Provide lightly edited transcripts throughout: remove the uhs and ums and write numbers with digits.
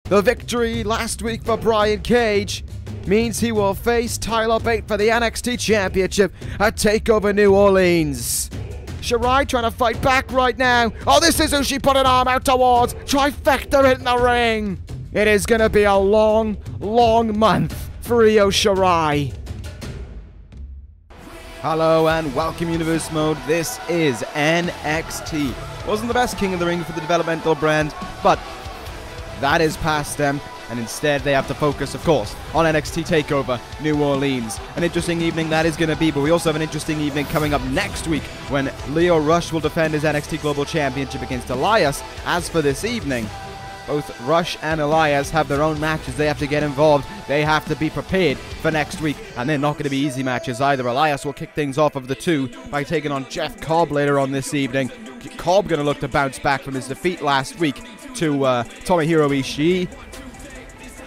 The victory last week for Brian Cage means he will face Tyler Bate for the NXT Championship at TakeOver New Orleans. Shirai trying to fight back right now. Oh, this is who she put an arm out towards. Trifecta in the ring. It is going to be a long, long month for Io Shirai. Hello and welcome Universe Mode. This is NXT. Wasn't the best King of the Ring for the developmental brand, but that is past them. And instead they have to focus, of course, on NXT TakeOver New Orleans. An interesting evening that is going to be, but we also have an interesting evening coming up next week when Lio Rush will defend his NXT Global Championship against Elias. As for this evening, both Rush and Elias have their own matches. They have to get involved. They have to be prepared for next week, and they're not going to be easy matches either. Elias will kick things off of the two by taking on Jeff Cobb later on this evening. Cobb going to look to bounce back from his defeat last week to Tomohiro Ishii.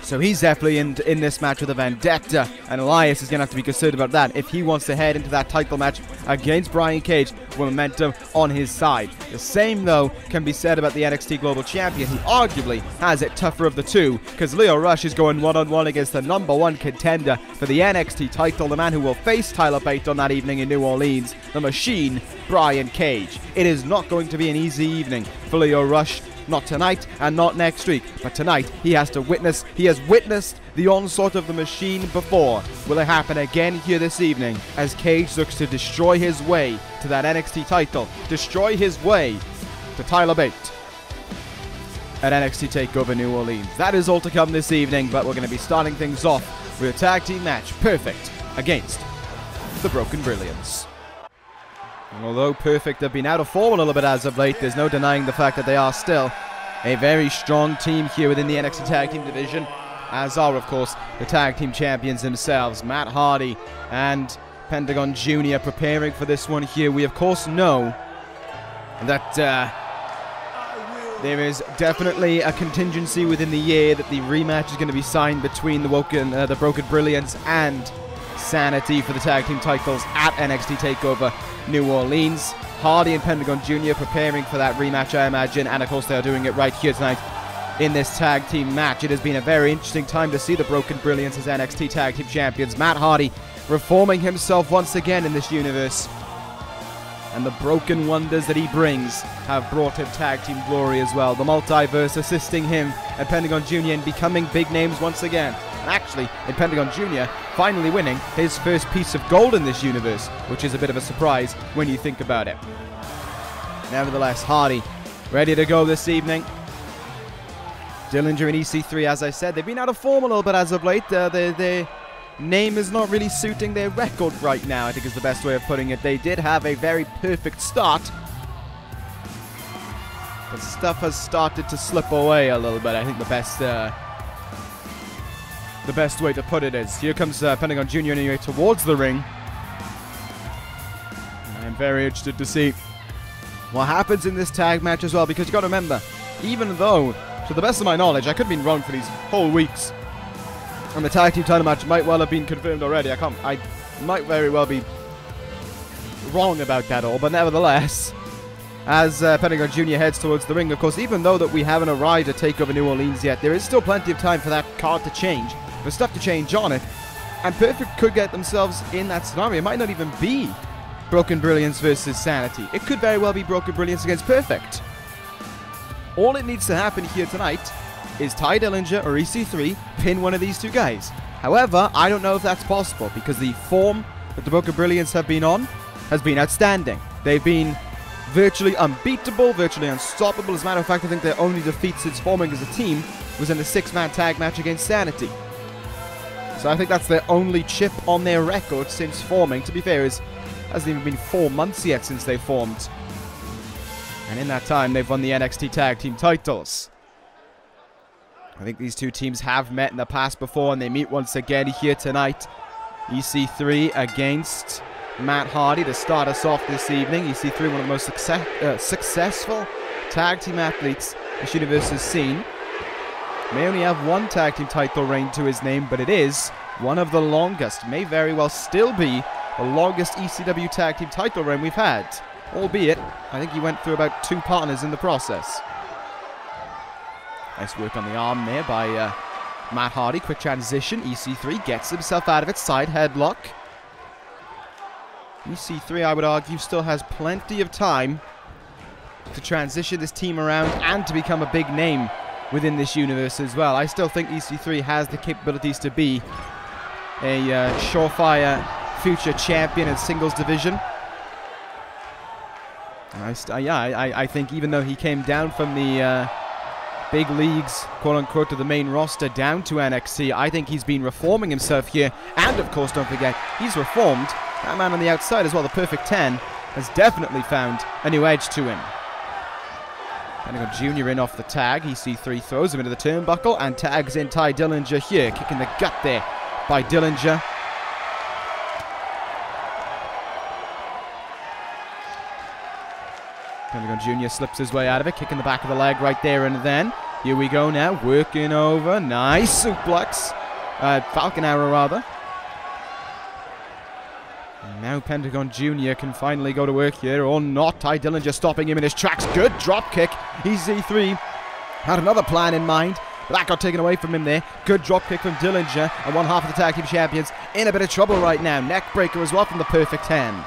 So he's definitely in this match with a vendetta, and Elias is going to have to be concerned about that if he wants to head into that title match against Brian Cage with momentum on his side. The same, though, can be said about the NXT Global Champion, who arguably has it tougher of the two, because Lio Rush is going one-on-one against the #1 contender for the NXT title, the man who will face Tyler Bate on that evening in New Orleans, the Machine, Brian Cage. It is not going to be an easy evening for Lio Rush. Not tonight and not next week, but tonight he has witnessed the onslaught of the Machine before. Will it happen again here this evening as Cage looks to destroy his way to that NXT title, destroy his way to Tyler Bate at NXT TakeOver New Orleans? That is all to come this evening, but we're going to be starting things off with a tag team match, Perfect against the Broken Brilliance. And although Perfect have been out of form a little bit as of late, there's no denying the fact that they are still a very strong team here within the NXT Tag Team division, as are, of course, the Tag Team Champions themselves, Matt Hardy and Pentagon Jr. preparing for this one here. We, of course, know that there is definitely a contingency within the year that the rematch is going to be signed between the Broken Brilliance and Sanity for the Tag Team titles at NXT TakeOver New Orleans. Hardy and Pentagon Jr. preparing for that rematch, I imagine, and of course they are doing it right here tonight in this tag team match. It has been a very interesting time to see the Broken Brilliance as NXT Tag Team Champions. Matt Hardy reforming himself once again in this universe, and the broken wonders that he brings have brought him tag team glory as well. The multiverse assisting him and Pentagon Jr. in becoming big names once again. And actually, in Pentagon Jr. finally winning his first piece of gold in this universe, which is a bit of a surprise when you think about it. Nevertheless, Hardy ready to go this evening. Dillinger and EC3, as I said, they've been out of form a little bit as of late. Their name is not really suiting their record right now, I think is the best way of putting it. They did have a very perfect start, but stuff has started to slip away a little bit. I think the best way to put it is, here comes Pentagon Jr. anyway towards the ring. And I'm very interested to see what happens in this tag match as well, because you got to remember, even though, to the best of my knowledge, I could have been wrong for these whole weeks, and the tag team title match might well have been confirmed already. I might very well be wrong about that all, but nevertheless, as Pentagon Jr. heads towards the ring, of course, even though that we haven't arrived at TakeOver New Orleans yet, there is still plenty of time for that card to change, for stuff to change on it, and Perfect could get themselves in that scenario. It might not even be Broken Brilliance versus Sanity. It could very well be Broken Brilliance against Perfect. All it needs to happen here tonight is Ty Dillinger or EC3 pin one of these two guys. However, I don't know if that's possible, because the form that the Broken Brilliance have been on has been outstanding. They've been virtually unbeatable, virtually unstoppable. As a matter of fact, I think their only defeat since forming as a team was in the 6-man tag match against Sanity. So I think that's their only chip on their record since forming. To be fair, it hasn't even been 4 months yet since they formed. And in that time, they've won the NXT Tag Team titles. I think these two teams have met in the past before, and they meet once again here tonight. EC3 against Matt Hardy to start us off this evening. EC3, one of the most successful tag team athletes this universe has seen. May only have one tag team title reign to his name, but it is one of the longest. May very well still be the longest ECW tag team title reign we've had. Albeit, I think he went through about 2 partners in the process. Nice work on the arm there by Matt Hardy. Quick transition. EC3 gets himself out of it. Side headlock. EC3, I would argue, still has plenty of time to transition this team around and to become a big name within this universe as well. I still think EC3 has the capabilities to be a surefire future champion in singles division. I think even though he came down from the big leagues, quote-unquote, to the main roster down to NXT, I think he's been reforming himself here. And, of course, don't forget, he's reformed. That man on the outside as well, the Perfect 10, has definitely found a new edge to him. Pentagon Jr. in off the tag. EC3 throws him into the turnbuckle and tags in Ty Dillinger here. Kicking the gut there by Dillinger. Pentagon Jr. slips his way out of it, kicking the back of the leg right there and then. Here we go now, working over. Nice suplex. Falcon Arrow, rather. And now Pentagon Jr. can finally go to work here, or not. Ty Dillinger stopping him in his tracks. Good drop kick. EC3 had another plan in mind, but that got taken away from him there. Good drop kick from Dillinger, and one half of the tag team champions in a bit of trouble right now. Neck breaker as well from the Perfect 10.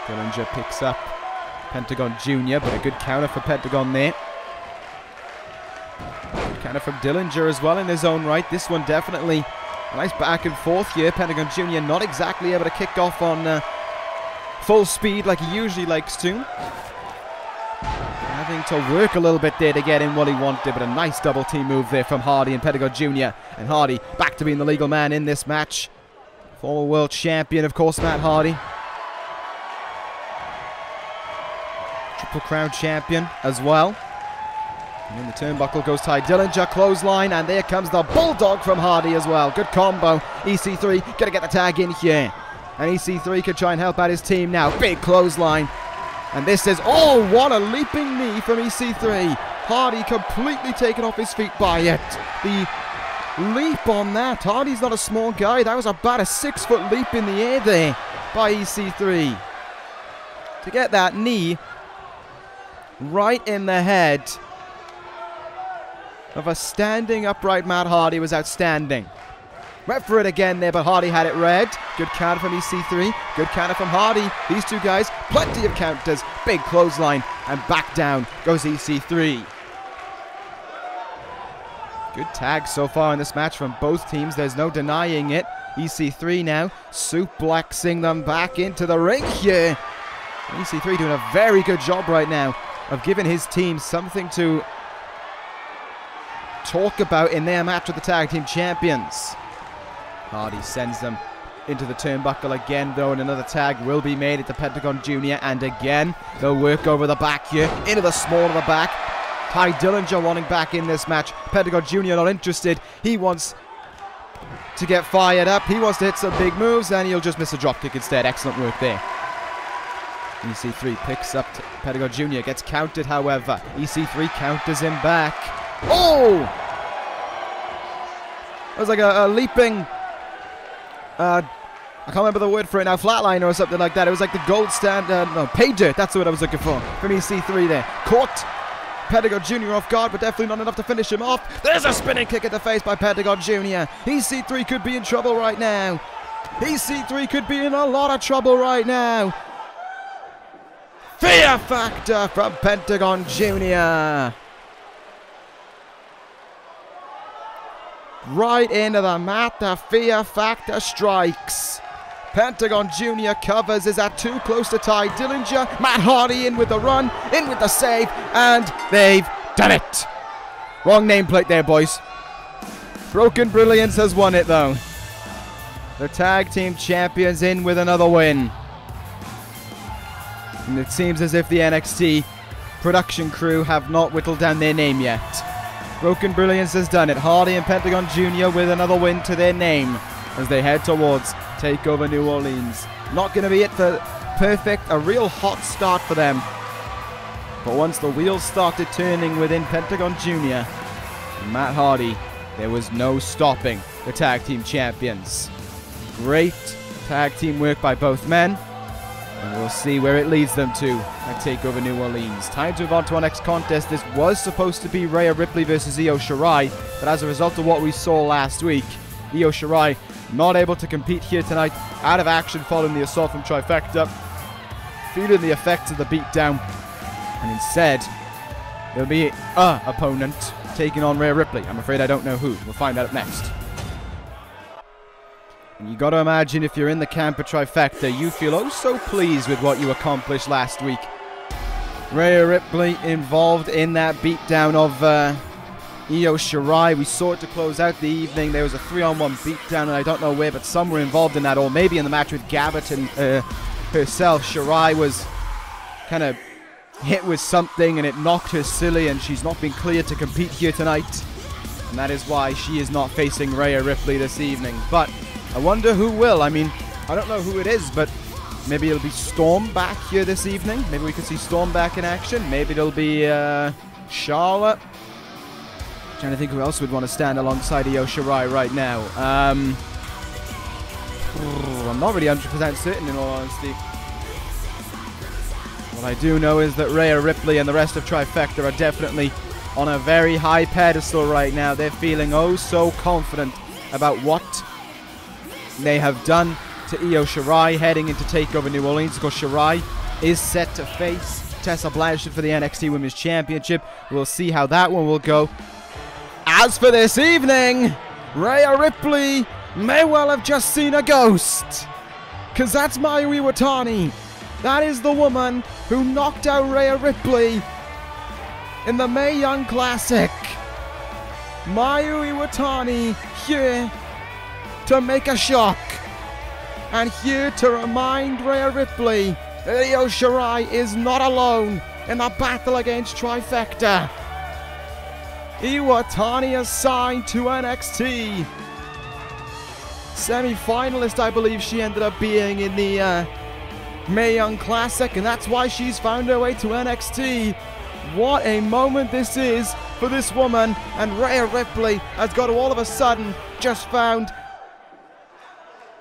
Dillinger picks up Pentagon Jr., but a good counter for Pentagon there. Good counter from Dillinger as well in his own right. This one definitely a nice back and forth here. Pentagon Jr. not exactly able to kick off on full speed like he usually likes to. Having to work a little bit there to get in what he wanted, but a nice double team move there from Hardy and Pentagon Jr. And Hardy back to being the legal man in this match. Former world champion, of course, Matt Hardy. Triple Crown champion as well. And in the turnbuckle goes Ty Dillinger, clothesline, and there comes the Bulldog from Hardy as well. Good combo. EC3 gonna get the tag in here. And EC3 could try and help out his team now. Big clothesline. And this is, oh, what a leaping knee from EC3. Hardy completely taken off his feet by it. The leap on that. Hardy's not a small guy. That was about a 6-foot leap in the air there by EC3. To get that knee right in the head of a standing upright Matt Hardy was outstanding. Went for it again there, but Hardy had it red. Good counter from EC3. Good counter from Hardy. These two guys, plenty of counters. Big clothesline, and back down goes EC3. Good tag so far in this match from both teams. There's no denying it. EC3 now suplexing them back into the ring here. EC3 doing a very good job right now of giving his team something to talk about in their match with the tag team champions. Hardy sends them into the turnbuckle again, though, and another tag will be made at the Pentagon Jr. And again, they'll work over the back here, into the small of the back. Ty Dillinger wanting back in this match. Pentagon Jr. not interested. He wants to get fired up. He wants to hit some big moves, and he'll just miss a dropkick instead. Excellent work there. EC3 picks up Pentagon Jr. Gets counted, however. EC3 counters him back. Oh! It was like a leaping... I can't remember the word for it now. Flatliner or something like that. It was like the gold standard... no, pay dirt. That's what I was looking for. From EC3 there. Caught Pentagon Jr. off guard, but definitely not enough to finish him off. There's a spinning kick at the face by Pentagon Jr. EC3 could be in trouble right now. EC3 could be in a lot of trouble right now. Fear factor from Pentagon Jr. Right into the mat, the fear factor strikes. Pentagon Jr. covers, is that too close to Ty Dillinger? Matt Hardy in with the run, in with the save, and they've done it. Wrong nameplate there, boys. Broken Brilliance has won it, though. The tag team champions in with another win. And it seems as if the NXT production crew have not whittled down their name yet. Broken Brilliance has done it. Hardy and Pentagon Jr. with another win to their name as they head towards TakeOver New Orleans. Not going to be it for Perfect, a real hot start for them. But once the wheels started turning within Pentagon Jr. and Matt Hardy, there was no stopping the tag team champions. Great tag team work by both men. And we'll see where it leads them to at TakeOver New Orleans. Time to move on to our next contest. This was supposed to be Rhea Ripley versus Io Shirai, but as a result of what we saw last week, Io Shirai not able to compete here tonight, out of action following the assault from Trifecta, feeling the effects of the beatdown, and instead, there'll be a opponent taking on Rhea Ripley. I'm afraid I don't know who. We'll find out next. And you got to imagine if you're in the camp of Trifecta, you feel oh so pleased with what you accomplished last week. Rhea Ripley involved in that beatdown of Io Shirai. We saw it to close out the evening. There was a 3-on-1 beatdown, and I don't know where, but some were involved in that, or maybe in the match with Gabberton herself. Shirai was kind of hit with something, and it knocked her silly, and she's not been cleared to compete here tonight. And that is why she is not facing Rhea Ripley this evening. But I wonder who will. I mean, I don't know who it is, but maybe it'll be Storm back here this evening. Maybe we could see Storm back in action. Maybe it'll be Charlotte. Trying to think who else would want to stand alongside Io Shirai right now. I'm not really 100% certain, in all honesty. What I do know is that Rhea Ripley and the rest of Trifecta are definitely on a very high pedestal right now. They're feeling oh so confident about what they have done to Io Shirai heading into TakeOver New Orleans. Of course, Shirai is set to face Tessa Blanchard for the NXT Women's Championship. We'll see how that one will go. As for this evening, Rhea Ripley may well have just seen a ghost. Because that's Mayu Iwatani. That is the woman who knocked out Rhea Ripley in the Mae Young Classic. Mayu Iwatani here to make a shock, and here to remind Rhea Ripley that Io Shirai is not alone in the battle against Trifecta. Iwatani assigned to NXT. Semi-finalist, I believe she ended up being in the Mae Young Classic, and that's why she's found her way to NXT. What a moment this is for this woman, and Rhea Ripley has got to all of a sudden just found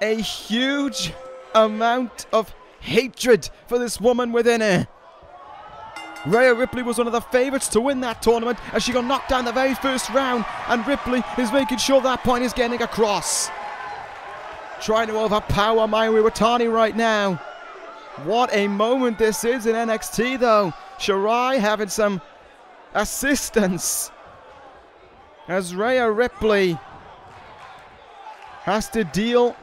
a huge amount of hatred for this woman within her. Rhea Ripley was one of the favourites to win that tournament as she got knocked down the very first round, and Ripley is making sure that point is getting across. Trying to overpower Mayu Iwatani right now. What a moment this is in NXT though. Shirai having some assistance as Rhea Ripley has to deal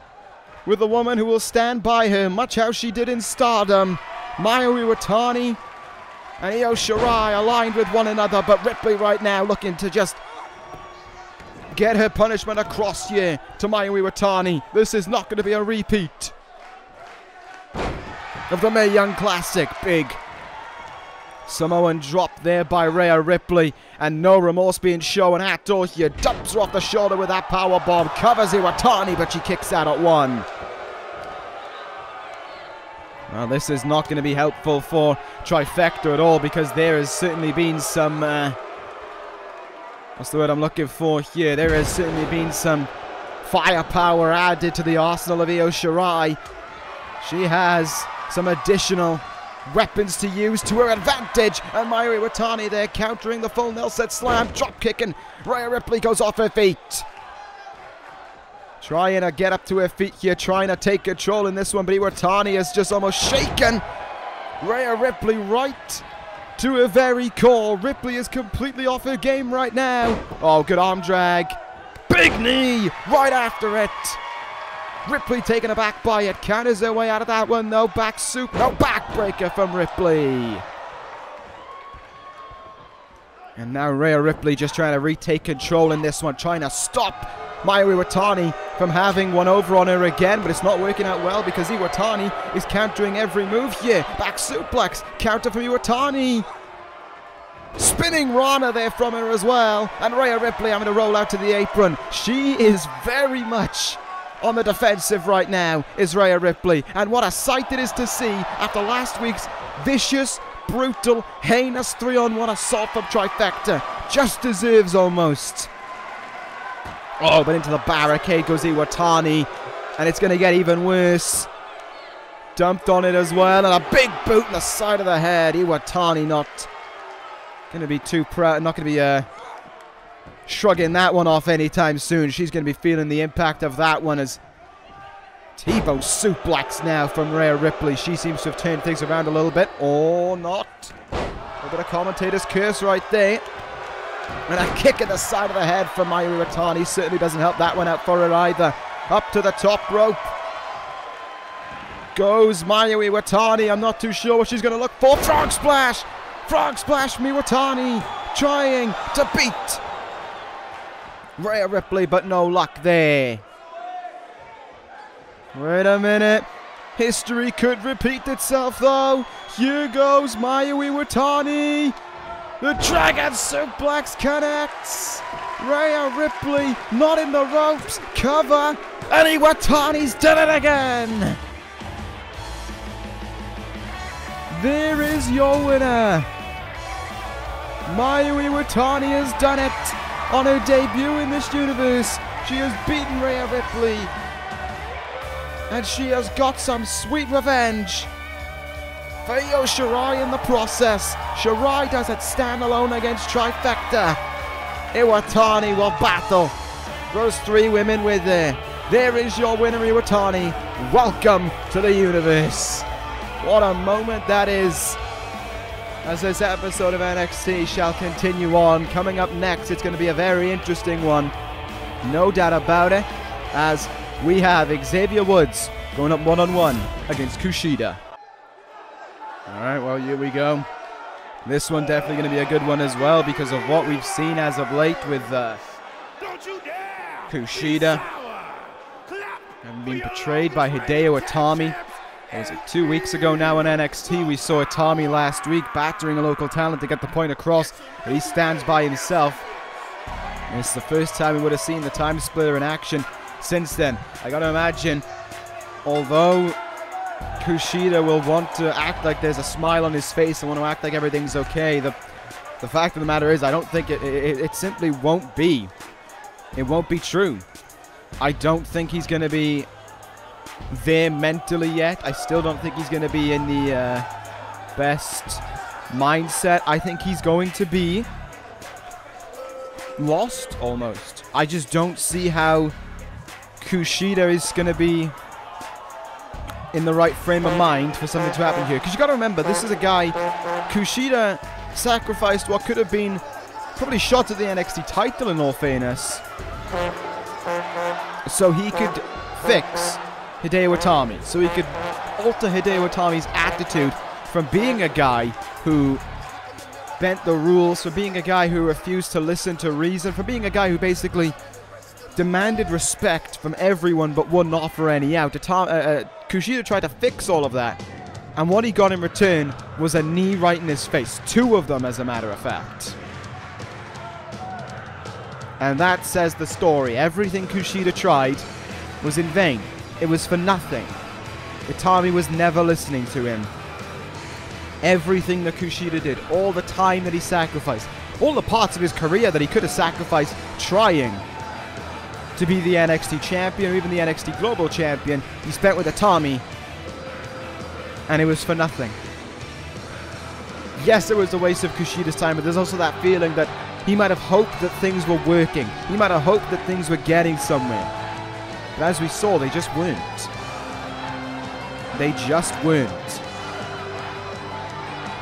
with the woman who will stand by her, much how she did in Stardom. Mayu Iwatani and Io Shirai aligned with one another, but Ripley right now looking to just get her punishment across here to Mayu Iwatani. This is not going to be a repeat of the Mae Young Classic. Big Samoan drop there by Rhea Ripley, and no remorse being shown at all here. Dumps her off the shoulder with that power bomb, covers Iwatani, but she kicks out at one. Well, this is not going to be helpful for Trifecta at all, because there has certainly been some what's the word I'm looking for here? There has certainly been some firepower added to the arsenal of Io Shirai. She has some additional weapons to use to her advantage, and Mayu Iwatani there countering the full Nelson slam, drop kick, and Rhea Ripley goes off her feet. Trying to get up to her feet here, trying to take control in this one, but Iwatani is just almost shaken Rhea Ripley right to her very core. Ripley is completely off her game right now. Oh, good arm drag. Big knee right after it. Ripley taken aback by it. Counters her way out of that one. No back soup. No backbreaker from Ripley. And now Rhea Ripley just trying to retake control in this one. Trying to stop Mayu Iwatani from having one over on her again. But it's not working out well because Iwatani is countering every move here. Back suplex. Counter from Iwatani. Spinning Rana there from her as well. And Rhea Ripley having to roll out to the apron. She is very much on the defensive right now, is Rhea Ripley. And what a sight it is to see after last week's vicious, brutal, heinous 3-on-1 assault from Trifecta. Just deserves almost. Oh, but into the barricade goes Iwatani. And it's going to get even worse. dumped on it as well, and a big boot in the side of the head. Iwatani not going to be too proud, not going to be shrugging that one off anytime soon. She's going to be feeling the impact of that one as T-bone suplex now from Rhea Ripley. She seems to have turned things around a little bit, or not. A little bit of commentator's curse right there. And a kick in the side of the head from Mayu Iwatani certainly doesn't help that one out for her either. Up to the top rope goes Mayu Iwatani. I'm not too sure what she's going to look for. Frog splash! Frog splash from Iwatani, trying to beat Rhea Ripley, but no luck there. Wait a minute. History could repeat itself though. Here goes Mayu Iwatani. The Dragon Suplex connects. Rhea Ripley not in the ropes. Cover. And Iwatani's done it again. There is your winner. Mayu Iwatani has done it on her debut in this universe. She has beaten Rhea Ripley. And she has got some sweet revenge for Io Shirai in the process. Shirai does it standalone against Trifecta. Iwatani will battle those three women with her. There is your winner, Iwatani. Welcome to the universe. What a moment that is. As this episode of NXT shall continue on. Coming up next, it's going to be a very interesting one. No doubt about it. As we have Xavier Woods going up one-on-one against Kushida. Alright, well, here we go. This one definitely going to be a good one as well because of what we've seen as of late with Kushida. And being portrayed by Hideo Itami. Was it 2 weeks ago now on NXT? We saw Itami last week battering a local talent to get the point across. But he stands by himself. And it's the first time we would have seen the time splitter in action since then. I gotta imagine, although Kushida will want to act like there's a smile on his face and want to act like everything's okay, the fact of the matter is I don't think it simply won't be. It won't be true. I don't think he's going to be there mentally yet. I still don't think he's going to be in the best mindset. I think he's going to be lost almost. I just don't see how Kushida is going to be in the right frame of mind for something to happen here. Because you got to remember, this is a guy, Kushida sacrificed what could have been probably shot at the NXT title in all fairness, so he could fix Hideo Itami. So he could alter Hideo Itami's attitude from being a guy who bent the rules, from being a guy who refused to listen to reason, from being a guy who basically demanded respect from everyone but wouldn't offer any out. Kushida tried to fix all of that, and what he got in return was a knee right in his face. 2 of them, as a matter of fact. And that says the story. Everything Kushida tried was in vain. It was for nothing. Itami was never listening to him. Everything that Kushida did, all the time that he sacrificed, all the parts of his career that he could have sacrificed trying to be the NXT champion or even the NXT Global champion, he spent with Itami, and it was for nothing. Yes, it was a waste of Kushida's time, but there's also that feeling that he might have hoped that things were working. He might have hoped that things were getting somewhere. But as we saw, they just weren't. They just weren't.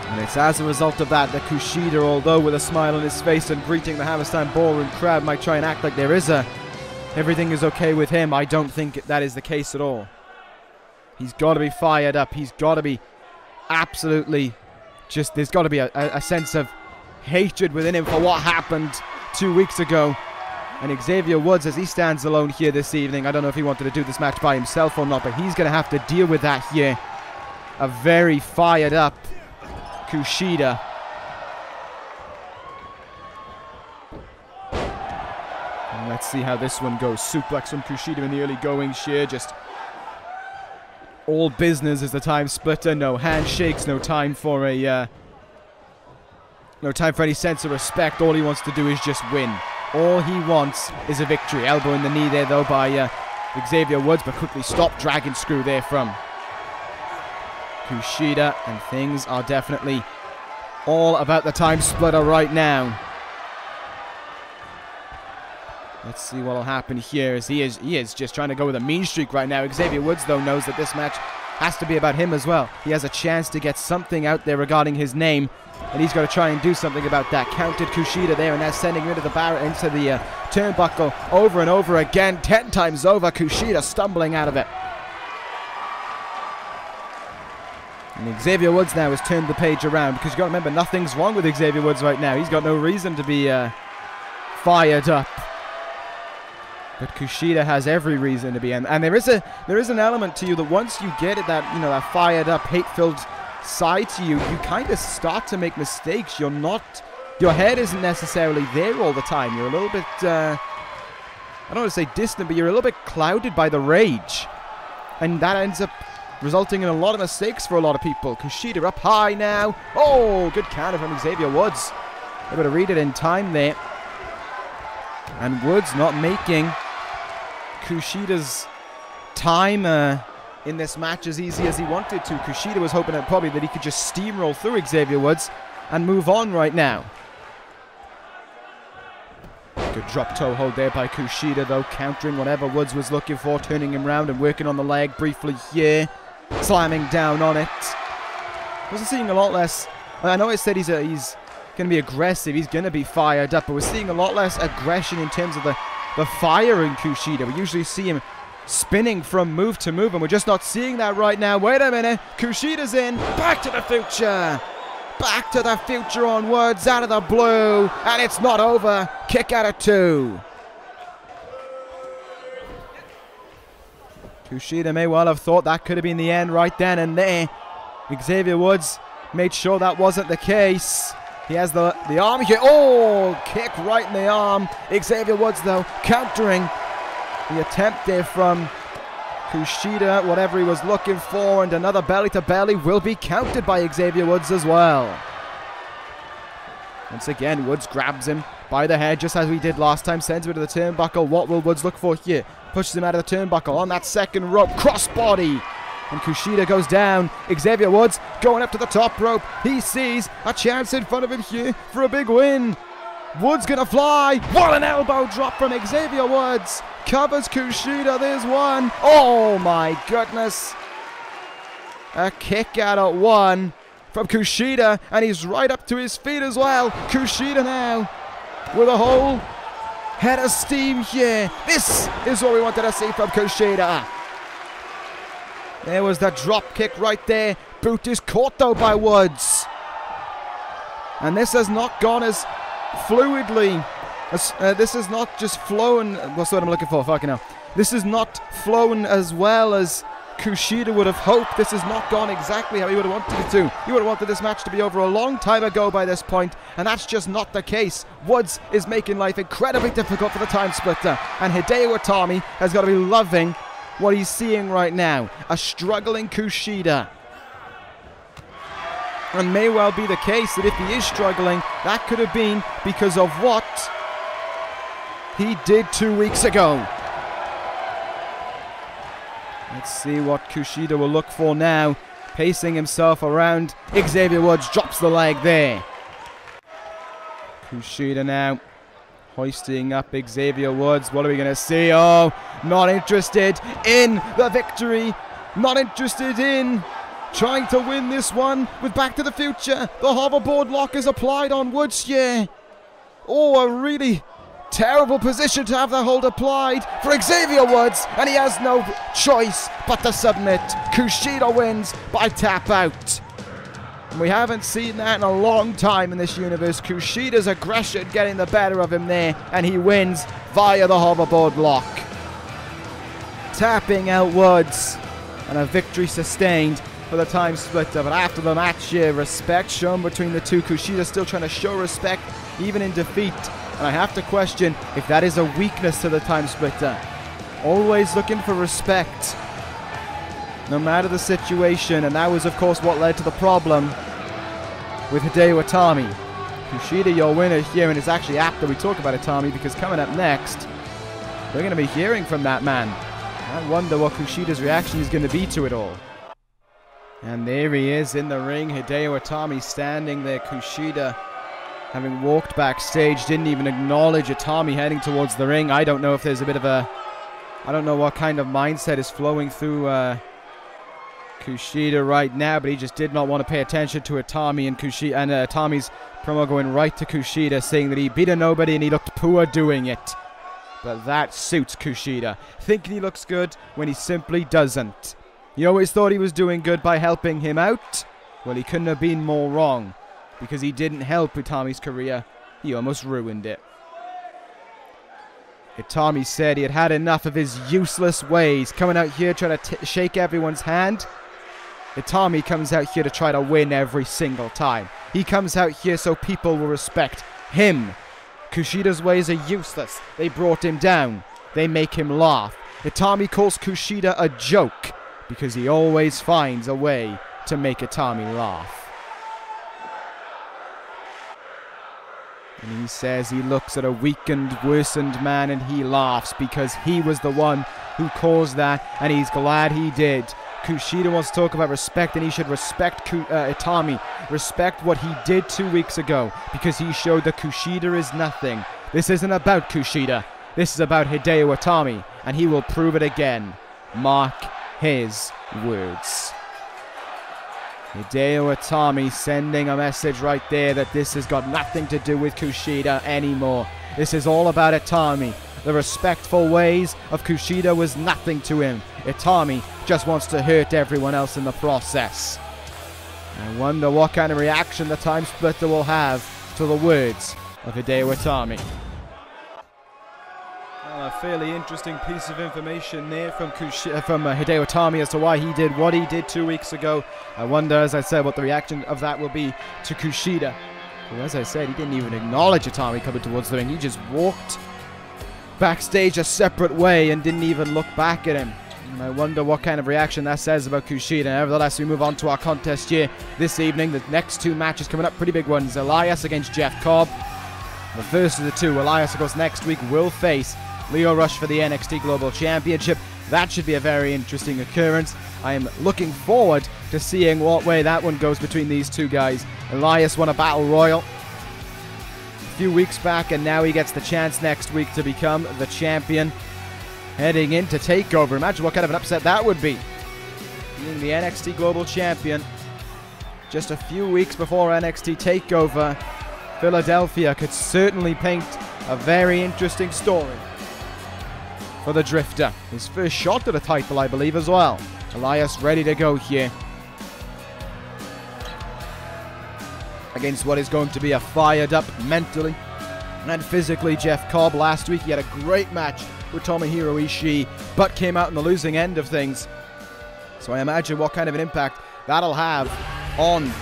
And it's as a result of that that Kushida, although with a smile on his face and greeting the Hammerstein Ballroom crowd, might try and act like everything is okay with him. I don't think that is the case at all. He's got to be fired up. He's got to be absolutely just, there's got to be a sense of hatred within him for what happened 2 weeks ago. And Xavier Woods, as he stands alone here this evening, I don't know if he wanted to do this match by himself or not, but he's going to have to deal with that here. A very fired up Kushida. And let's see how this one goes. Suplex from Kushida in the early goings here. Just all business as the time splitter. No handshakes. No time for a no time for any sense of respect. All he wants to do is just win. All he wants is a victory. Elbow in the knee there though by Xavier Woods, but quickly stopped. Dragon screw there from Kushida, and things are definitely all about the time splitter right now. Let's see what will happen here, as he is just trying to go with a mean streak right now. Xavier Woods, though, knows that this match has to be about him as well. He has a chance to get something out there regarding his name, and he's got to try and do something about that. Counted Kushida there, and now sending him into the turnbuckle over and over again. 10 times over. Kushida stumbling out of it. And Xavier Woods now has turned the page around, because you've got to remember, nothing's wrong with Xavier Woods right now. He's got no reason to be fired up. But Kushida has every reason to be, and there is an element to you that once you get it, that fired up, hate-filled side to you, you kind of start to make mistakes. Your head isn't necessarily there all the time. You're a little bit, I don't want to say distant, but you're a little bit clouded by the rage, and that ends up resulting in a lot of mistakes for a lot of people. Kushida up high now. Oh, good counter from Xavier Woods. Able to read it in time there. And Woods not making Kushida's time in this match as easy as he wanted to. Kushida was hoping that probably that he could just steamroll through Xavier Woods and move on right now. Good drop toe hold there by Kushida, though, countering whatever Woods was looking for, turning him round and working on the leg briefly here, slamming down on it. Wasn't seeing a lot less. I know I said he's going to be aggressive, he's going to be fired up, but we're seeing a lot less aggression in terms of the fire in Kushida. We usually see him spinning from move to move, and we're just not seeing that right now. Wait a minute, Kushida's in, back to the future. Back to the future on Woods, out of the blue, and it's not over. Kick out of 2. Kushida may well have thought that could have been the end right then and there. Xavier Woods made sure that wasn't the case. He has the arm here. Oh, kick right in the arm. Xavier Woods, though, countering the attempt there from Kushida, whatever he was looking for, and another belly-to-belly will be counted by Xavier Woods as well. Once again, Woods grabs him by the head, just as we did last time, sends him to the turnbuckle. What will Woods look for here? Pushes him out of the turnbuckle on that second rope. Crossbody! And Kushida goes down. Xavier Woods going up to the top rope. He sees a chance in front of him here for a big win. Woods gonna fly. What an elbow drop from Xavier Woods. Covers Kushida. There's one. Oh my goodness. A kick out at 1 from Kushida. And he's right up to his feet as well. Kushida now with a whole head of steam here. This is what we wanted to see from Kushida. There was the drop kick right there. Boot is caught though by Woods. And this has not gone as fluidly. This has not just flown. What's the word I'm looking for? Fucking hell. This has not flown as well as Kushida would have hoped. This has not gone exactly how he would have wanted it to. He would have wanted this match to be over a long time ago by this point, and that's just not the case. Woods is making life incredibly difficult for the time splitter, and Hideo Itami has got to be loving what he's seeing right now. A struggling Kushida. And may well be the case that if he is struggling, that could have been because of what he did 2 weeks ago. Let's see what Kushida will look for now. Pacing himself around. Xavier Woods drops the leg there. Kushida now hoisting up Xavier Woods. What are we going to see? Oh, not interested in the victory. Not interested in trying to win this one with Back to the Future. The hoverboard lock is applied on Woods here. Oh, a really terrible position to have that hold applied for Xavier Woods, and he has no choice but to submit. Kushida wins by tap out. And we haven't seen that in a long time in this universe. Kushida's aggression getting the better of him there, and he wins via the hoverboard lock. Tapping out Woods, and a victory sustained for the time splitter. But after the match here, respect shown between the two. Kushida still trying to show respect even in defeat. And I have to question if that is a weakness to the time splitter. Always looking for respect, no matter the situation. And that was, of course, what led to the problem with Hideo Itami. Kushida, your winner here, and it's actually apt that we talk about Itami, because coming up next, we're going to be hearing from that man. I wonder what Kushida's reaction is going to be to it all. And there he is in the ring. Hideo Itami standing there. Kushida, having walked backstage, didn't even acknowledge Itami heading towards the ring. I don't know if there's a bit of a... I don't know what kind of mindset is flowing through Kushida right now, but he just did not want to pay attention to Itami and Kushida. And Itami's promo going right to Kushida, saying that he beat a nobody and he looked poor doing it. But that suits Kushida. Thinking he looks good when he simply doesn't. You always thought he was doing good by helping him out? Well, he couldn't have been more wrong. Because he didn't help Itami's career. He almost ruined it. Itami said he had had enough of his useless ways. Coming out here trying to shake everyone's hand. Itami comes out here to try to win every single time. He comes out here so people will respect him. Kushida's ways are useless. They brought him down. They make him laugh. Itami calls Kushida a joke. Because he always finds a way to make Itami laugh. And he says he looks at a weakened, worsened man and he laughs because he was the one who caused that and he's glad he did. Kushida wants to talk about respect and he should respect Itami. Respect what he did 2 weeks ago because he showed that Kushida is nothing. This isn't about Kushida. This is about Hideo Itami and he will prove it again. Mark his words. Hideo Itami sending a message right there that this has got nothing to do with Kushida anymore. This is all about Itami. The respectful ways of Kushida was nothing to him. Itami just wants to hurt everyone else in the process. I wonder what kind of reaction the Time Splitter will have to the words of Hideo Itami. A fairly interesting piece of information there from Hideo Itami as to why he did what he did 2 weeks ago. I wonder, as I said, what the reaction of that will be to Kushida. Well, as I said, he didn't even acknowledge Itami coming towards the ring. He just walked backstage a separate way and didn't even look back at him. And I wonder what kind of reaction that says about Kushida. Nevertheless, we move on to our contest here this evening. The next two matches coming up, pretty big ones. Elias against Jeff Cobb. The first of the two, Elias, of course, next week will face Lio Rush for the NXT Global Championship. That should be a very interesting occurrence. I am looking forward to seeing what way that one goes between these two guys. Elias won a Battle Royal a few weeks back, and now he gets the chance next week to become the champion. Heading into TakeOver. Imagine what kind of an upset that would be. Being the NXT Global Champion just a few weeks before NXT TakeOver. Philadelphia could certainly paint a very interesting story for the Drifter. His first shot at a title, I believe, as well. Elias ready to go here against what is going to be a fired up mentally and physically Jeff Cobb. Last week he had a great match with Tomohiro Ishii, but came out on the losing end of things. So I imagine what kind of an impact that'll have on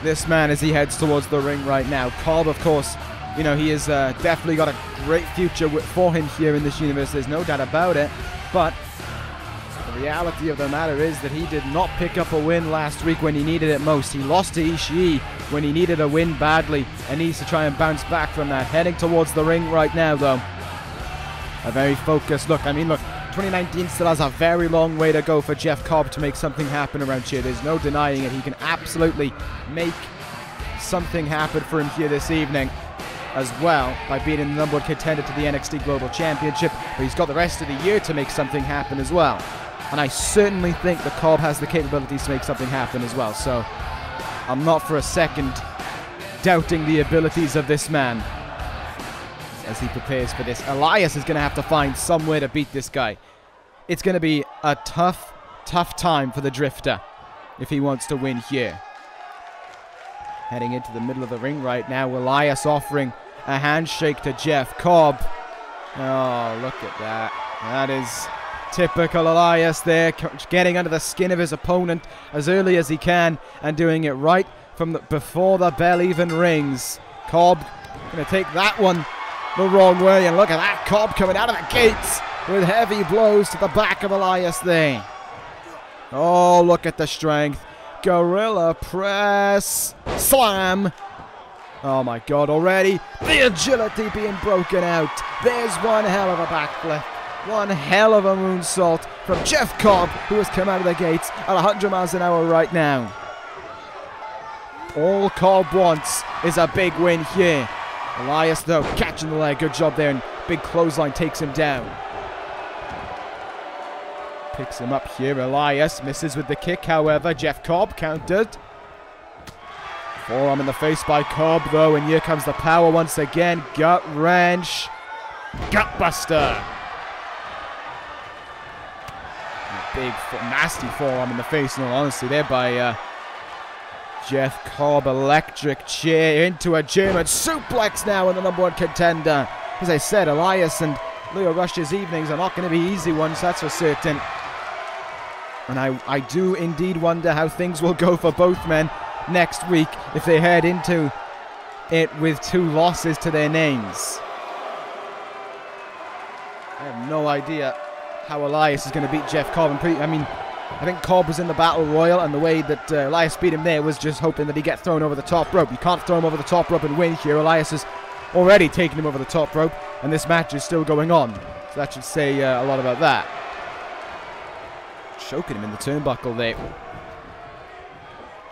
this man as he heads towards the ring right now. Cobb, of course, you know, he has definitely got a great future for him here in this universe. There's no doubt about it. But the reality of the matter is that he did not pick up a win last week when he needed it most. He lost to Ishii when he needed a win badly and needs to try and bounce back from that. Heading towards the ring right now, though. A very focused look. I mean, look, 2019 still has a very long way to go for Jeff Cobb to make something happen around here. There's no denying it. He can absolutely make something happen for him here this evening as well by beating the number one contender to the NXT Global Championship, but he's got the rest of the year to make something happen as well. And I certainly think that Cobb has the capabilities to make something happen as well, so I'm not for a second doubting the abilities of this man as he prepares for this. Elias is going to have to find somewhere to beat this guy. It's going to be a tough time for the Drifter if he wants to win here. Heading into the middle of the ring right now, Elias offering a handshake to Jeff Cobb. Oh, look at that. That is typical Elias there, getting under the skin of his opponent as early as he can and doing it right from before the bell even rings. Cobb going to take that one the wrong way, and look at that, Cobb coming out of the gates with heavy blows to the back of Elias there. Oh, look at the strength. Gorilla press. Slam. Oh my god, already the agility being broken out. There's one hell of a backflip. One hell of a moonsault from Jeff Cobb, who has come out of the gates at 100 miles an hour right now. All Cobb wants is a big win here. Elias, though, catching the leg. Good job there, and big clothesline takes him down. Picks him up here. Elias misses with the kick, however. Jeff Cobb countered. Forearm in the face by Cobb, though, and here comes the power once again. Gut wrench. Gutbuster. Big, nasty forearm in the face, in all honesty, there by Jeff Cobb. Electric chair into a German suplex now, and the #1 contender. As I said, Elias and Leo Rush's evenings are not going to be easy ones, that's for certain. And I do indeed wonder how things will go for both men next week if they head into it with 2 losses to their names. I have no idea how Elias is going to beat Jeff Cobb. I think Cobb was in the Battle Royal, and the way that Elias beat him there was just hoping that he'd get thrown over the top rope. You can't throw him over the top rope and win here. Elias has already taken him over the top rope, and this match is still going on. So that should say a lot about that. Choking him in the turnbuckle there.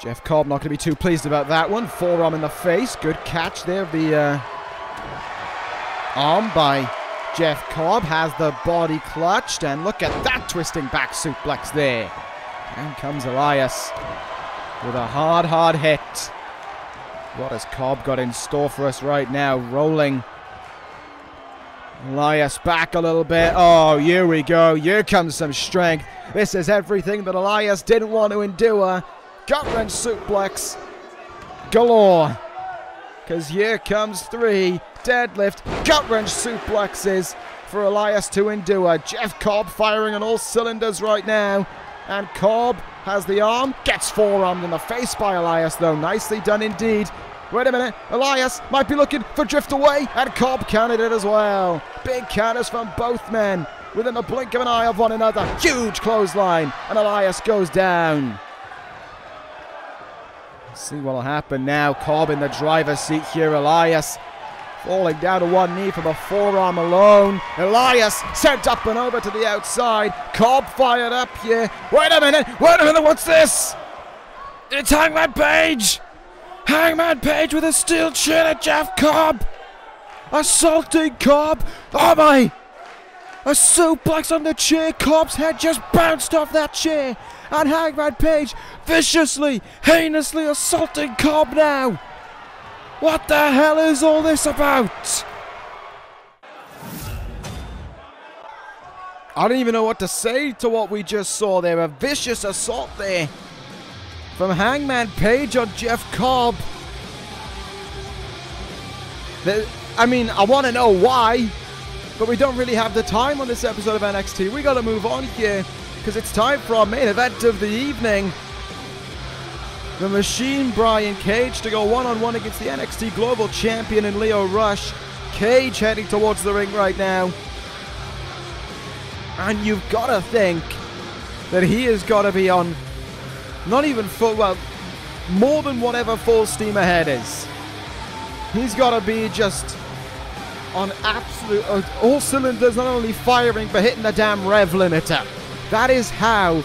Jeff Cobb not going to be too pleased about that one. Forearm in the face. Good catch there of the arm by Jeff Cobb. Has the body clutched, and look at that twisting back suplex there. And comes Elias with a hard hit. What has Cobb got in store for us right now? Rolling Elias back a little bit. Oh, here we go. Here comes some strength. This is everything that Elias didn't want to endure. Gut-wrench suplex galore. Because here comes 3 deadlift gut-wrench suplexes for Elias to endure. Jeff Cobb firing on all cylinders right now. And Cobb has the arm. Gets forearmed in the face by Elias, though. Nicely done indeed. Wait a minute. Elias might be looking for drift away. And Cobb counted it as well. Big counters from both men within the blink of an eye of one another. Huge clothesline. And Elias goes down. See what will happen now. Cobb in the driver's seat here. Elias falling down to one knee from a forearm alone. Elias sent up and over to the outside. Cobb fired up here. Wait a minute. What's this? It's Hangman Page. Hangman Page with a steel chair at Jeff Cobb. Assaulting Cobb. Oh my. A suplex on the chair. Cobb's head just bounced off that chair. And Hangman Page viciously, heinously assaulting Cobb now. What the hell is all this about? I don't even know what to say to what we just saw there. A vicious assault there from Hangman Page on Jeff Cobb. I want to know why, but we don't really have the time on this episode of NXT. We got to move on here, because it's time for our main event of the evening. The Machine Brian Cage to go one-on-one against the NXT Global Champion in Leo Rush. Cage heading towards the ring right now. And you've got to think that he has got to be on not even full, well, more than whatever full steam ahead is. He's got to be just on absolute, all cylinders, not only firing, but hitting the damn rev limiter. That is how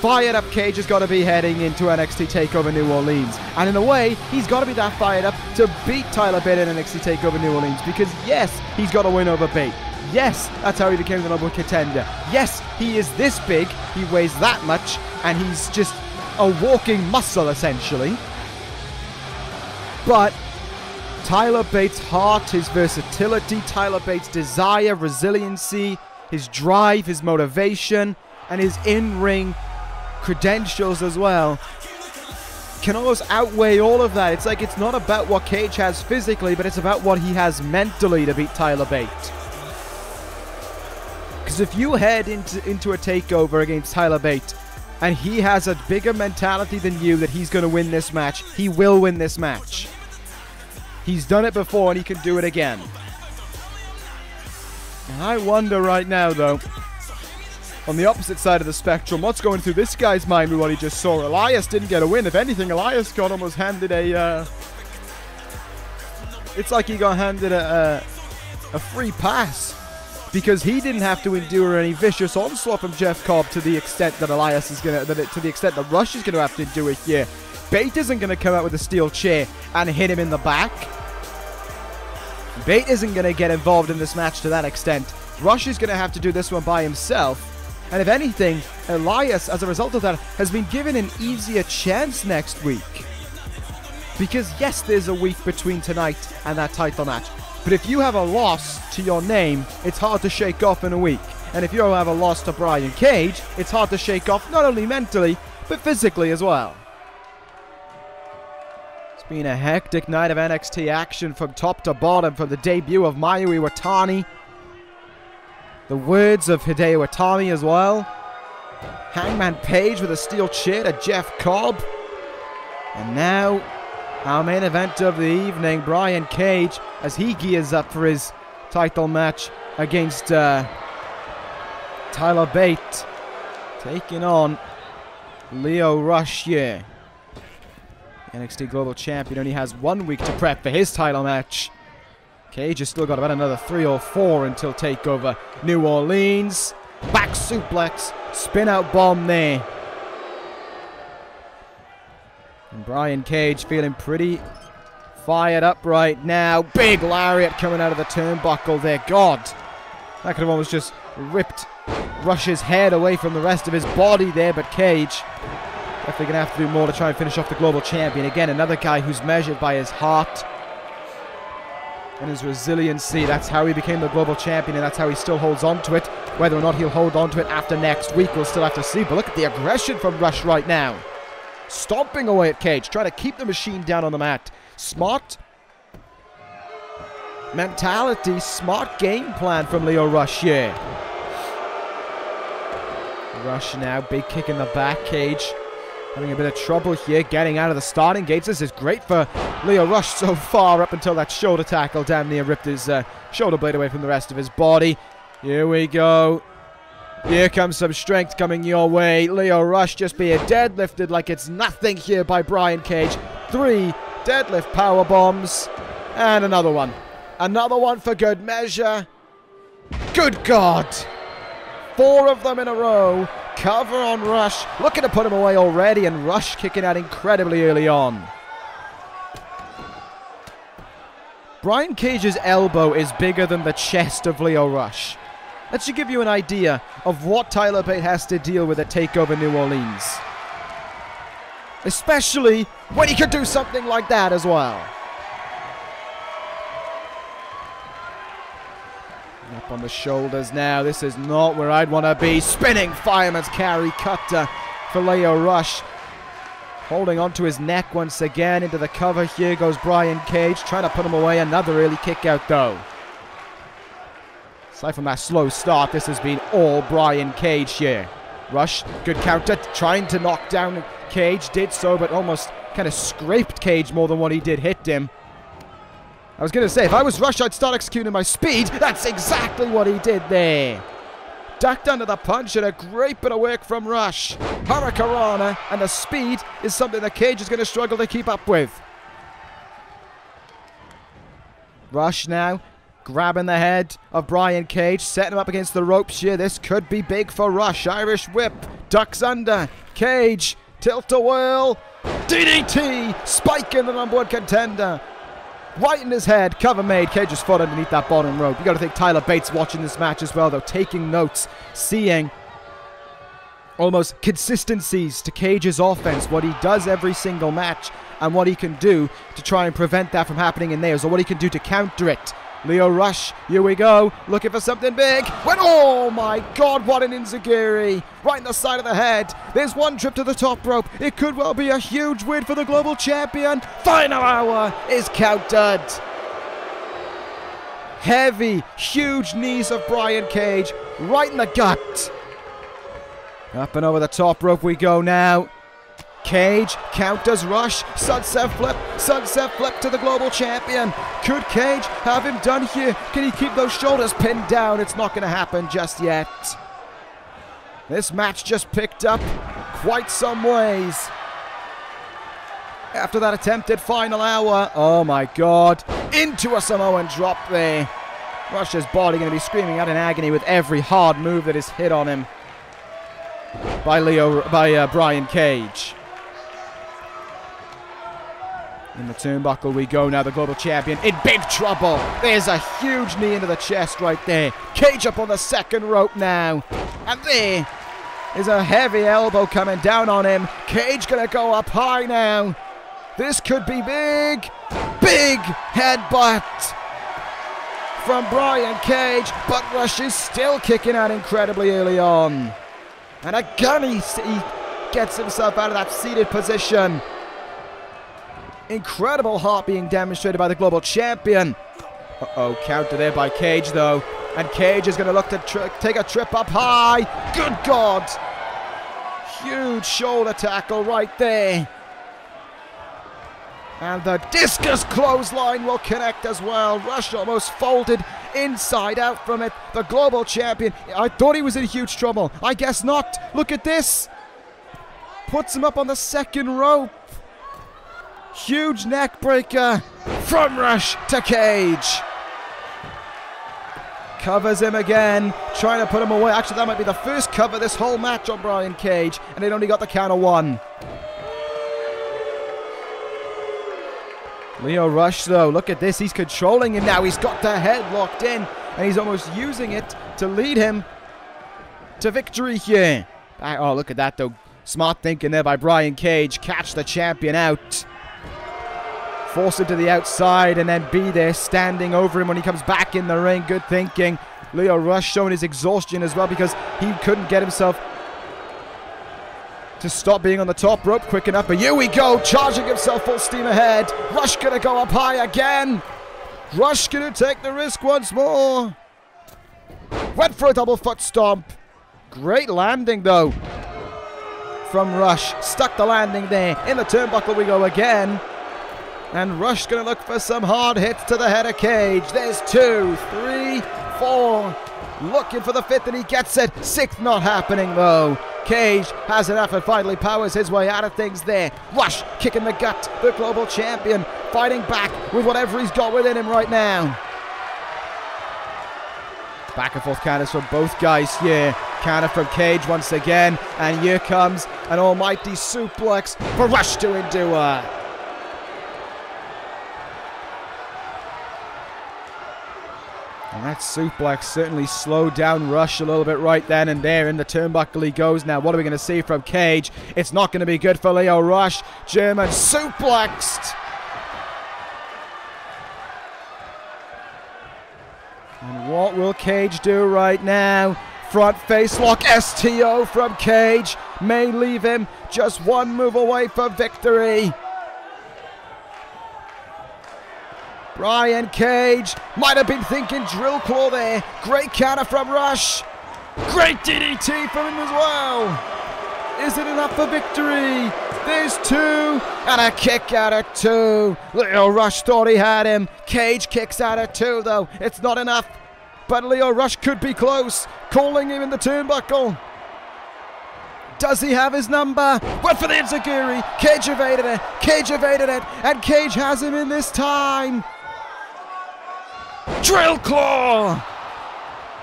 fired up Cage has got to be heading into NXT TakeOver New Orleans. And in a way, he's got to be that fired up to beat Tyler Bate in NXT TakeOver New Orleans. Because yes, he's got to win over Bate. Yes, that's how he became the #1 contender. Yes, he is this big, he weighs that much, and he's just a walking muscle, essentially. But Tyler Bates' heart, his versatility, Tyler Bates' desire, resiliency, his drive, his motivation, and his in-ring credentials as well can almost outweigh all of that. It's like it's not about what Cage has physically, but it's about what he has mentally to beat Tyler Bate. Because if you head into a takeover against Tyler Bate and he has a bigger mentality than you that he's going to win this match, he will win this match. He's done it before and he can do it again. And I wonder right now, though, on the opposite side of the spectrum, what's going through this guy's mind with what he just saw? Elias didn't get a win. If anything, Elias got almost handed a... it's like he got handed a free pass because he didn't have to endure any vicious onslaught from Jeff Cobb to the extent that Elias is gonna, to the extent that Rush is gonna have to do it here. Bait isn't gonna come out with a steel chair and hit him in the back. Bait isn't gonna get involved in this match to that extent. Rush is gonna have to do this one by himself. And if anything, Elias, as a result of that, has been given an easier chance next week. Because yes, there's a week between tonight and that title match. But if you have a loss to your name, it's hard to shake off in a week. And if you have a loss to Brian Cage, it's hard to shake off not only mentally, but physically as well. It's been a hectic night of NXT action from top to bottom, from the debut of Wwe 2K19. The words of Hideo Itami as well. Hangman Page with a steel chair to Jeff Cobb. And now, our main event of the evening, Brian Cage, as he gears up for his title match against Tyler Bate, taking on Lio Rush here. NXT Global Champion only has 1 week to prep for his title match. Cage has still got about another 3 or 4 until TakeOver New Orleans. Back suplex, spin out bomb there. And Brian Cage feeling pretty fired up right now. Big lariat coming out of the turnbuckle there. God, that could have almost just ripped Rush's head away from the rest of his body there. But Cage definitely going to have to do more to try and finish off the Global Champion. Again, another guy who's measured by his heart and his resiliency. That's how he became the Global Champion, and that's how he still holds on to it. Whether or not he'll hold on to it after next week, we'll still have to see. But look at the aggression from Rush right now. Stomping away at Cage, trying to keep the machine down on the mat. Smart mentality, smart game plan from Lio Rush here. Rush now, big kick in the back. Cage having a bit of trouble here, getting out of the starting gates. This is great for Lio Rush so far, up until that shoulder tackle damn near ripped his shoulder blade away from the rest of his body. Here we go. Here comes some strength coming your way. Lio Rush just being deadlifted like it's nothing here by Brian Cage. 3 deadlift power bombs. And another one. Another one for good measure. Good God. 4 of them in a row. Cover on Rush. Looking to put him away already, and Rush kicking out incredibly early on. Brian Cage's elbow is bigger than the chest of Lio Rush. That should give you an idea of what Tyler Bate has to deal with at TakeOver New Orleans. Especially when he could do something like that as well. Up on the shoulders now. This is not where I'd want to be. Spinning fireman's carry cutter for Lio Rush. Holding onto his neck once again. Into the cover. Here goes Brian Cage. Trying to put him away. Another early kick out though. Aside from that slow start, this has been all Brian Cage here. Rush, good counter. Trying to knock down Cage. Did so, but almost kind of scraped Cage more than what he did hit him. I was going to say, if I was Rush, I'd start executing my speed. That's exactly what he did there. Ducked under the punch, and a great bit of work from Rush. Hurricanrana, and the speed is something that Cage is going to struggle to keep up with. Rush now, grabbing the head of Brian Cage, setting him up against the ropes here. This could be big for Rush. Irish whip, ducks under. Cage, tilt-a-whirl, DDT, spike in the #1 contender. Right in his head, cover made. Cage's foot underneath that bottom rope. You got to think Tyler Bate's watching this match as well, though, taking notes, seeing almost consistencies to Cage's offense, what he does every single match, and what he can do to try and prevent that from happening in theirs, or what he can do to counter it. Lio Rush, here we go, looking for something big. When, oh my God, what an enziguri. Right in the side of the head. There's one trip to the top rope. It could well be a huge win for the Global Champion. Final hour is countered. Heavy, huge knees of Brian Cage, right in the gut. Up and over the top rope we go now. Cage counters Rush, sunset flip to the Global Champion. Could Cage have him done here? Can he keep those shoulders pinned down? It's not going to happen just yet. This match just picked up quite some ways. After that attempted final hour, oh my God, into a Samoan drop there. Rush's body going to be screaming out in agony with every hard move that is hit on him by Brian Cage. In the turnbuckle we go now, the global champion in big trouble. There's a huge knee into the chest right there. Cage up on the second rope now. And there is a heavy elbow coming down on him. Cage gonna go up high now. This could be big. Big headbutt from Brian Cage, but Rush is still kicking out incredibly early on. And again he gets himself out of that seated position. Incredible heart being demonstrated by the global champion. Uh-oh, counter there by Cage though. And Cage is going to look to take a trip up high. Good God. Huge shoulder tackle right there. And the discus clothesline will connect as well. Rush almost folded inside out from it. The global champion, I thought he was in huge trouble. I guess not. Look at this. Puts him up on the second rope. Huge neck breaker from Rush to Cage. Covers him again, trying to put him away. Actually, that might be the first cover this whole match on Brian Cage, and it only got the count of one. Lio Rush, though, look at this. He's controlling him now. He's got the head locked in, and he's almost using it to lead him to victory here. Oh, look at that, though. Smart thinking there by Brian Cage. Catch the champion out. Force him to the outside and then be there standing over him when he comes back in the ring. Good thinking. Lio Rush showing his exhaustion as well because he couldn't get himself to stop being on the top rope quick enough. But here we go, charging himself full steam ahead. Rush gonna go up high again. Rush gonna take the risk once more. Went for a double foot stomp. Great landing though from Rush. Stuck the landing there. In the turnbuckle we go again. And Rush going to look for some hard hits to the head of Cage. There's 2, 3, 4. Looking for the 5th and he gets it. 6th not happening though. Cage has enough and finally powers his way out of things there. Rush kicking the gut. The global champion fighting back with whatever he's got within him right now. Back and forth counters from both guys here. Counter from Cage once again. And here comes an almighty suplex for Rush to endure. And that suplex certainly slowed down Rush a little bit right then and there. In the turnbuckle he goes now. What are we going to see from Cage? It's not going to be good for Lio Rush. German suplexed. And what will Cage do right now? Front face lock STO from Cage. May leave him just one move away from victory. Brian Cage might have been thinking drill claw there. Great counter from Rush. Great DDT from him as well. Is it enough for victory? There's 2 and a kick out of 2. Lio Rush thought he had him. Cage kicks out of 2 though. It's not enough. But Lio Rush could be close. Calling him in the turnbuckle. Does he have his number? Went for the enziguri. Cage evaded it. Cage evaded it. And Cage has him in this time. Drill claw!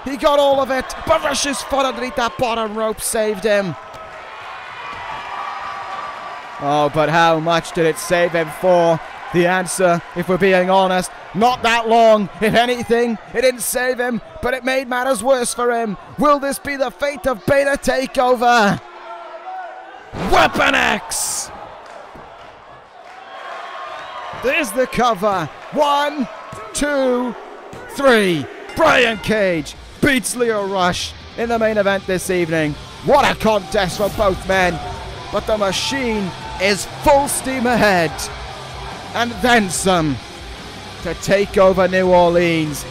He got all of it, but Rush's foot underneath that bottom rope saved him. Oh, but how much did it save him for? The answer, if we're being honest, not that long. If anything, it didn't save him, but it made matters worse for him. Will this be the fate of Beta Takeover? Weapon X! There's the cover. 1, 2, 3. Brian Cage beats Lio Rush in the main event this evening. What a contest for both men. But the machine is full steam ahead. And then some to take over New Orleans.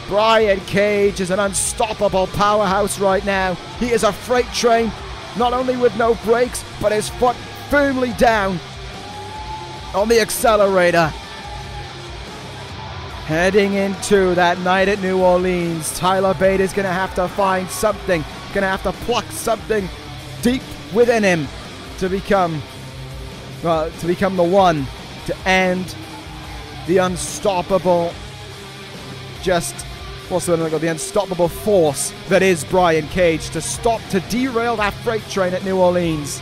Brian Cage is an unstoppable powerhouse right now. He is a freight train, not only with no brakes, but his foot firmly down on the accelerator. Heading into that night at New Orleans, Tyler Bate is going to have to find something, going to have to pluck something deep within him to become the one to end the unstoppable, just Also, got the unstoppable force that is Brian Cage to derail that freight train at New Orleans.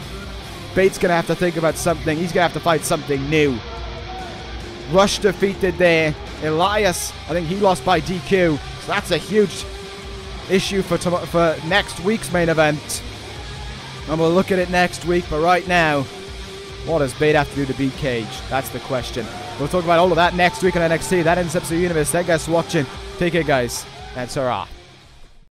Bate's going to have to think about something. He's going to have to find something new. Rush defeated there. Elias, I think he lost by DQ. So that's a huge issue for next week's main event. And we'll look at it next week. But right now, what does Bate have to do to beat Cage? That's the question. We'll talk about all of that next week on NXT. That ends up the universe. Thank you guys for watching. Take care, guys. And Sarah.